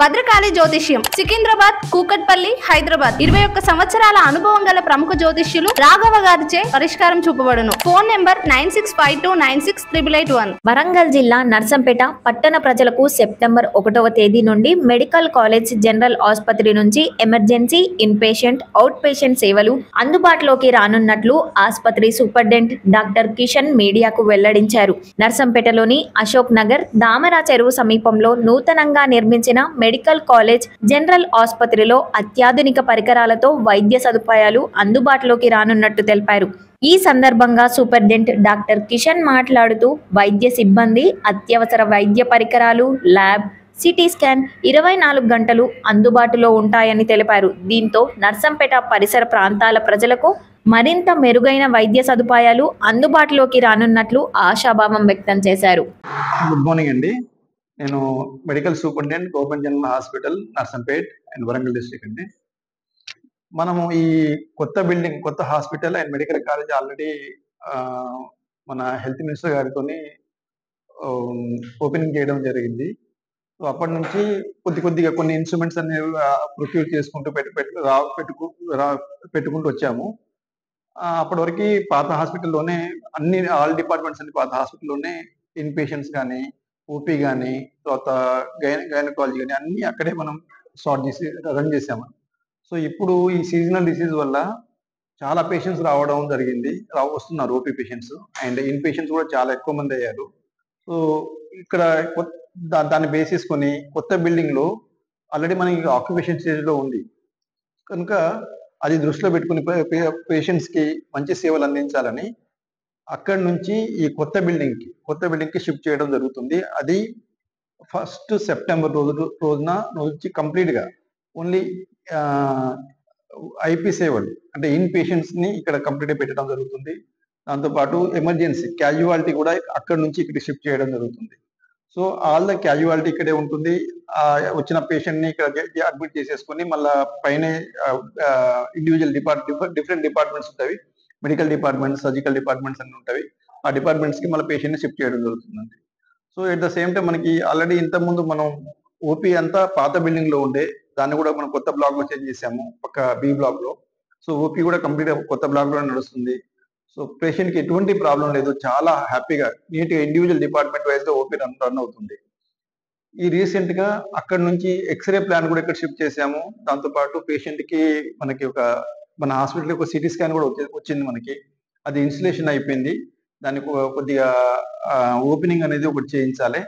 భద్రకాళి జ్యోతిష్యం సికింద్రాబాద్, కూకట్పల్లి, హైదరాబాద్ 21 సంవత్సరాల అనుభవం గల ప్రముఖ జ్యోతిష్యులు రాఘవ గారిచే పరిష్కారం చూపబడును. Phone number 9652968881. వరంగల్ జిల్లా నర్సంపేట పట్టణ ప్రజలకు సెప్టెంబర్ 1వ తేదీ నుండి మెడికల్ కాలేజ్ జనరల్ ఆసుపత్రి నుంచి ఎమర్జెన్సీ, ఇన్పేషెంట్, అవుట్ పేషెంట్ సేవలు అందుబాటులోకి రానున్నట్లు ఆసుపత్రి సూపరింటెండెంట్ డాక్టర్ కిషన్ మీడియాకు వెల్లడించారు. నర్సంపేటలోని అశోక్ నగర్, దామరా చెరువు సమీపంలో నూతనంగా నిర్మించిన మెడికల్ కాలేజ్ జనరల్ ఆసుపత్రిలో అత్యాధునిక పరికరాలతో వైద్య సదుపాయాలు అందుబాటులోకి రానున్నట్టు తెలిపారు. ఈ సందర్భంగా సూపరింటెండెంట్ డాక్టర్ కిషన్ మాట్లాడుతూ వైద్య సిబ్బంది, అత్యవసర వైద్య పరికరాలు, ల్యాబ్, సిటీ స్కాన్ 24 గంటలు అందుబాటులో ఉంటాయని తెలిపారు. దీంతో నర్సంపేట పరిసర ప్రాంతాల ప్రజలకు మరింత మెరుగైన వైద్య సదుపాయాలు అందుబాటులోకి రానున్నట్లు ఆశాభావం వ్యక్తం చేశారు. గుడ్ మార్నింగ్ అండి. నేను medical superintendent government general hospital Narsampet and Warangal district అండి. మనము ఈ కొత్త బిల్డింగ్, కొత్త hospital and medical college already మన హెల్త్ మినిస్టర్ గారితో ఓపెనింగ్ చేయడం జరిగింది. సో అప్పటి నుంచి కొద్దిగా కొన్ని ఇన్స్ట్రుమెంట్స్ అనేవి ప్రొక్యూర్ చేసుకుంటూ పెట్టుకుంటూ వచ్చాము. అప్పటి వరకు పాత హాస్పిటల్లోనే ఆల్ డిపార్ట్మెంట్స్ అన్ని పాత హాస్పిటల్లోనే ఇన్ పేషెంట్స్ కానీ, ఓపీ కానీ, తర్వాత గైనకాలజీ కానీ అన్ని అక్కడే మనం స్టార్ట్ చేసి రన్ చేసాము. సో ఇప్పుడు ఈ సీజనల్ డిసీజ్ వల్ల చాలా పేషెంట్స్ రావడం జరిగింది, వస్తున్నారు OP patients and in patients కూడా చాలా ఎక్కువ మంది అయ్యారు. సో ఇక్కడ దాన్ని బేస్ చేసుకొని కొత్త బిల్డింగ్ లో ఆల్రెడీ మనకి ఆక్యుపేషన్ స్టేజ్ లో ఉంది కనుక అది దృష్టిలో పెట్టుకుని పేషెంట్స్ కి మంచి సేవలు అందించాలని అక్కడి నుంచి ఈ కొత్త బిల్డింగ్ కి షిఫ్ట్ చేయడం జరుగుతుంది. అది 1 సెప్టెంబర్ రోజున కంప్లీట్ గా ఓన్లీ ఐపీ సేవలు అంటే ఇన్ పేషెంట్స్ ని ఇక్కడ కంప్లీట్ గా పెట్టడం జరుగుతుంది. దాంతోపాటు ఎమర్జెన్సీ క్యాజువాలిటీ కూడా అక్కడి నుంచి ఇక్కడ షిఫ్ట్ చేయడం జరుగుతుంది. సో ఆల్ ద క్యాజువాలిటీ ఇక్కడే ఉంటుంది. వచ్చిన పేషెంట్ ని ఇక్కడ అడ్మిట్ చేసేసుకొని మళ్ళీ పైన ఇండివిజువల్ డిఫరెంట్ డిపార్ట్మెంట్స్ ఉంటాయి. మెడికల్ డిపార్ట్మెంట్స్, సర్జికల్ డిపార్ట్మెంట్స్ అన్ని ఉంటాయి. ఆ డిపార్ట్మెంట్స్ కి మళ్ళీ పేషెంట్ ని షిఫ్ట్ చేయడం జరుగుతుందండి. So at the same time మనకి ఆల్రెడీ ఇంతకుముందు మనం ఓపీ అంతా పాత బిల్డింగ్ లో ఉండే దాన్ని కూడా మనం కొత్త బ్లాక్ లో చేంజ్ చేసాము, ఒక బి బ్లాక్ లో. సో ఓపీ కూడా కంప్లీట్ గా కొత్త బ్లాక్ లో నడుస్తుంది. సో పేషెంట్ కి ఎటువంటి ప్రాబ్లం లేదు, చాలా హ్యాపీగా నీట్ గా ఇండివిజువల్ డిపార్ట్మెంట్ వైజ్ గా ఓపీ రన్ అవుతుంది. ఈ రీసెంట్ గా అక్కడ నుంచి ఎక్స్రే ప్లాన్ కూడా ఇక్కడ షిఫ్ట్ చేసాము. దాంతో పాటు పేషెంట్ కి మనకి మన హాస్పిటల్ ఒక సిటీ స్కాన్ కూడా వచ్చింది మనకి. అది ఇన్స్టలేషన్ అయిపోయింది. దానికి కొద్దిగా ఓపెనింగ్ అనేది ఒకటి చేయించాలి.